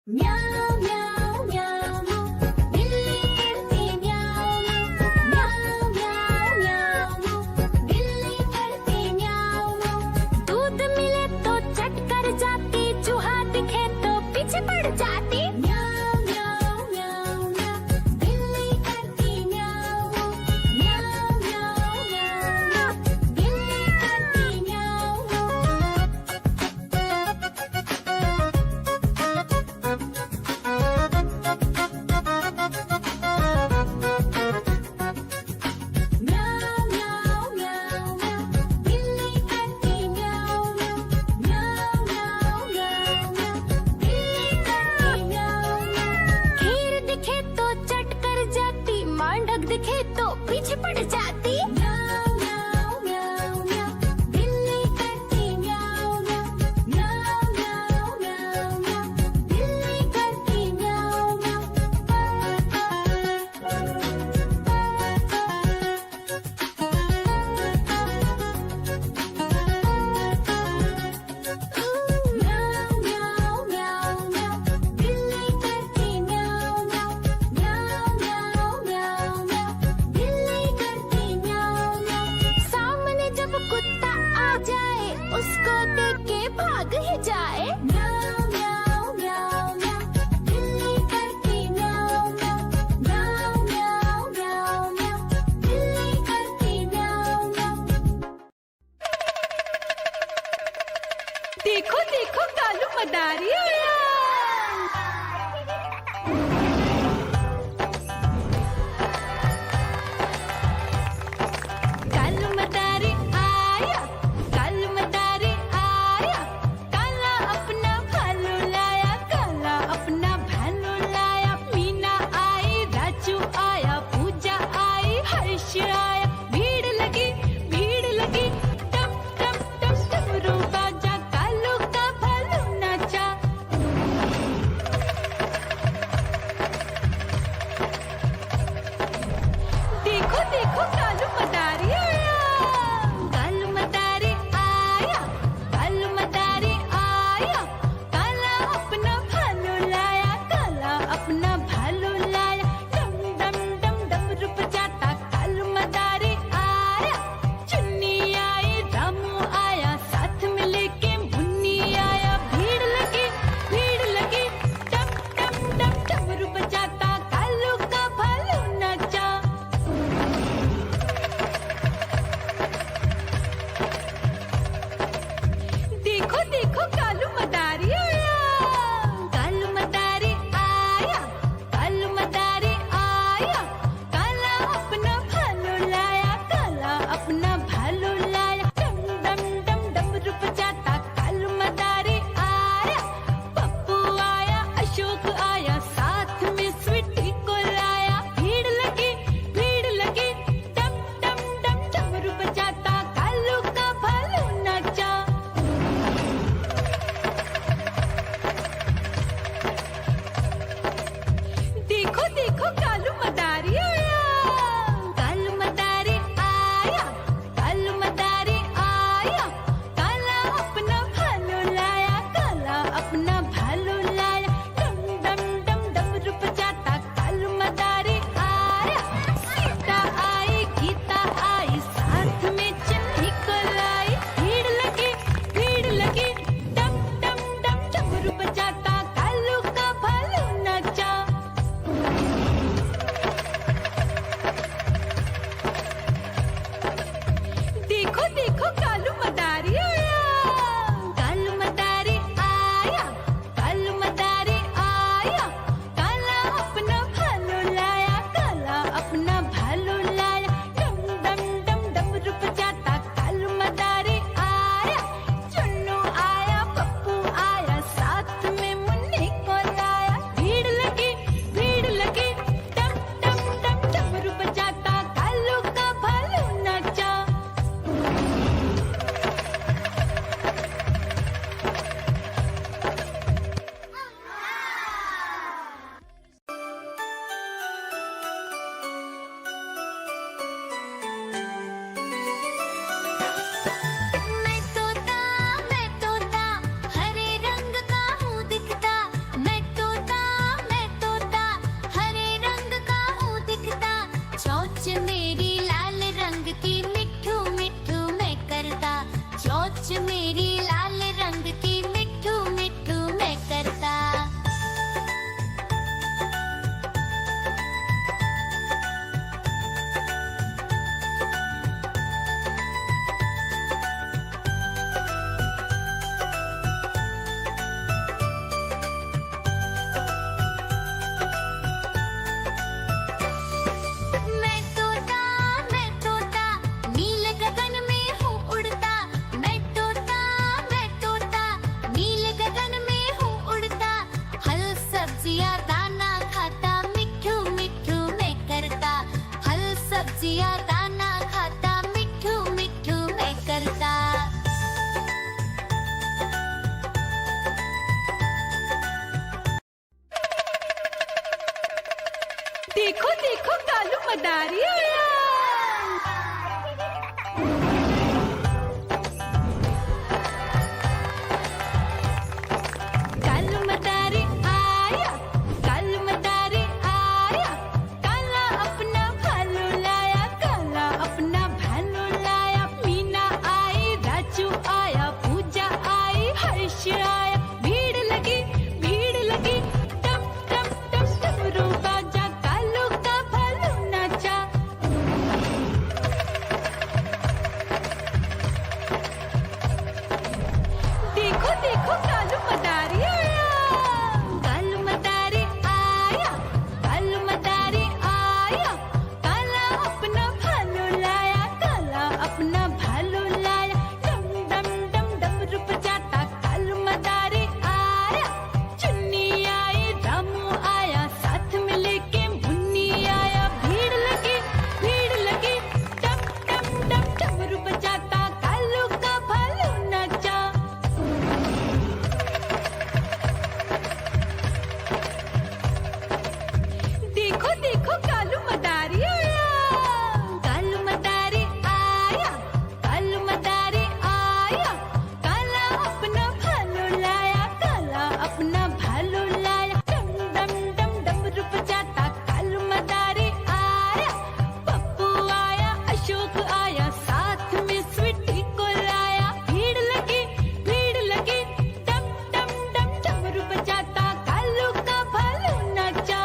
म्याऊं म्याऊं म्याऊं बिल्ली करती म्याऊं म्याऊं म्याऊं म्याऊं बिल्ली करती म्याऊं। दूध मिले तो चट कर जाती, चूहा दिखे तो पीछे पड़ जाती। म्याऊं म्याऊं म्याऊं म्याऊं बिल्ली करती म्याऊं म्याऊं म्याऊं म्याऊं बिल्ली करती म्याऊं। म्याऊं म्याऊं म्याऊं म्याऊं बिल्ली करती म्याऊं म्याऊं म्याऊं म्याऊं म्याऊं बिल्ली करती देखो देखो कालू मदारी आया। कालू मदारी आया, कालू मदारी आया, काला अपना भालू लाया, काला अपना भालू लाया। मीना आई, राजू आया, पूजा आई, हर्ष आया। भीड़ लगी टम टम टम डमरू बाजा, कालू का भालू नाचा। देखो देखो कालू मदारी आया, कालू मदारी आया, कालू मदारी आया, काला अपना भालू लाया, काला अपना भालू लाया। डम डम डम डमरू बजाता कालू मदारी आया। चुन्नी आई, रामू आया, साथ में लेके मुन्नी आया। भीड़ लगी टम टम टम डमरू बजाता कालू का भालू नाचा। देखो देखो कालू मदारी आया, कालू मदारी आया, कालू मदारी आया, काला अपना भालू लाया, काला अपना भालू लाया। डम डम डम डमरू बजाता कालू मदारी आया। पप्पू आया, अशोक आया, साथ में स्वीटी को लाया। भीड़ लगी टम टम डम डमरू बजाता कालू का भालू नाचा।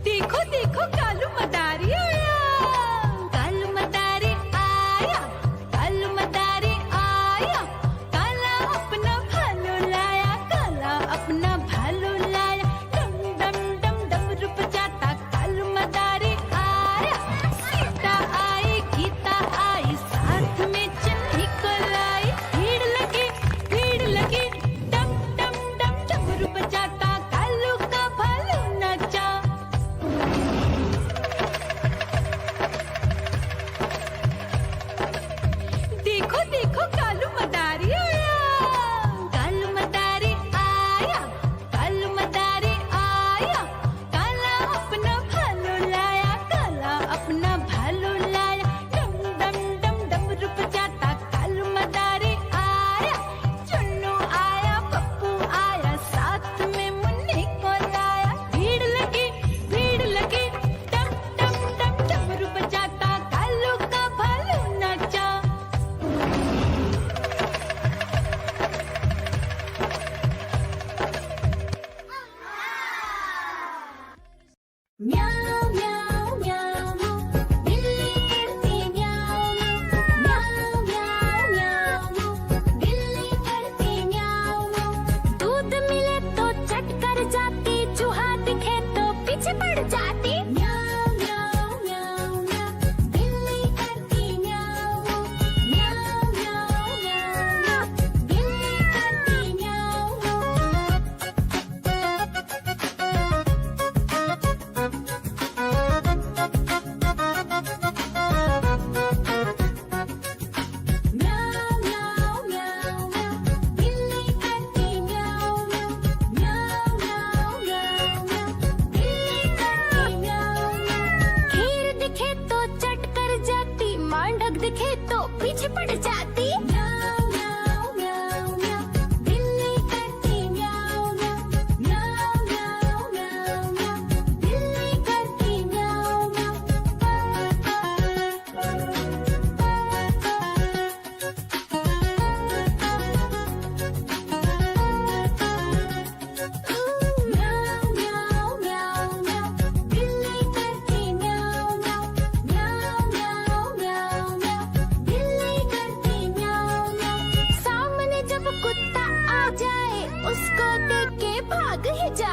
देखो देखो कालू मदारी आया, कालू मदारी आया, कालू मदारी आया, काला अपना भालू लाया, काला अपना भालू लाया। डम डम डम डमरू बजाता कालू मदारी आया। सीता आई, गीता आई, साथ में चन्नी को लाई। भीड़ लगी टम टम डम डमरू बजाता कालू का भालू नाचा। देखो देखो कालू मदारी आया, कालू मदारी आया, कालू मदारी आया, काला अपना भालू लाया, काला अपना भालू लाया। डम डम डम डमरू बजाता कालू मदारी आया। चुन्नू आया, पप्पू आया, साथ में मुन्नी को लाया। भीड़ लगी टम टम टम डमरू बजाता कालू का भालू नाचा। म्याऊ म्याऊ म्याऊ, बिल्ली करती म्याऊ म्याऊ म्याऊ म्याऊ, बिल्ली करती म्याऊ। दूध मिले तो चट कर जाती, चूहा दिखे तो पीछे पड़ जाती। म्याऊ म्याऊ म्याऊ म्याऊ, बिल्ली करती म्याऊ म्याऊ म्याऊ म्याऊ, बिल्ली करती म्याऊ। म्याऊ म्याऊ म्याऊ म्याऊ, बिल्ली करती म्याऊ म्याऊ म्याऊ म्याऊ म्याऊ, बिल्ली करती म्याऊ। खीर दिखे तो चट कर जाती, मांडक दिखे तो पीछे पड़ जाती। म्याऊ म्याऊ म्याऊ म्याऊ, बिल्ली करती म्याऊ म्याऊ म्याऊ म्याऊ म्याऊ म्याऊ, बिल्ली करती म्याऊ म्याऊ म्याऊ म्याऊ म्याऊ, बिल्ली करती म्याऊ म्याऊ म्याऊ म्याऊ म्याऊ म्याऊ, बिल्ली करती म्याऊ म्याऊ। सामने जब कुत्ता आ जाए, उसको देख के भाग ही जाए।